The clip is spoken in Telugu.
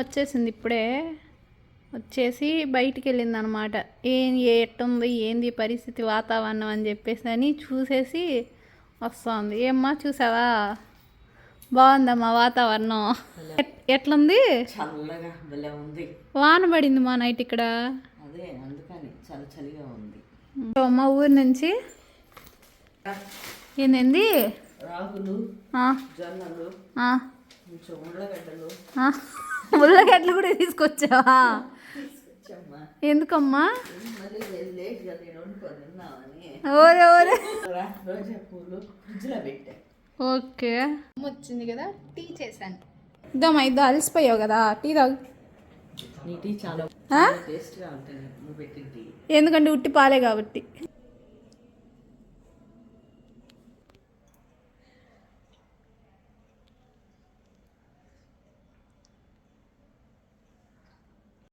వచ్చేసింది ఇప్పుడే. వచ్చేసి బయటికి వెళ్ళింది అనమాట. ఎట్టుంది ఏంది పరిస్థితి వాతావరణం అని చెప్పేసి అని చూసేసి వస్తుంది. ఏమ్మా చూసావా? బాగుందమ్మా వాతావరణం. ఎట్లుంది? చల్లగా భలే ఉంది. వాన పడింది మా నైట్ ఇక్కడ. అదే అందుకని చాలా చలిగా ఉంది. మా ఊరు నుంచి ఏంది రాగులు, జొన్నలు, కొంచెం ఉల్లగడ్డలు. ఉల్లగడ్డలు కూడా తీసుకొచ్చావా? ఎందుకమ్మా? ఓరే ఓరే. రోజా పూలు ఫ్రిడ్జ్లో పెట్టా. ఓకే, వచ్చింది కదా టీ చేశాను. ఇద్దో అలసిపోయావు కదా, టీ తాగు. నీ టీ చాలా టేస్ట్గా ఉంటుంది నువ్వు పెట్టిన టీ. ఎందుకంటే ఉట్టి పాలే కాబట్టి.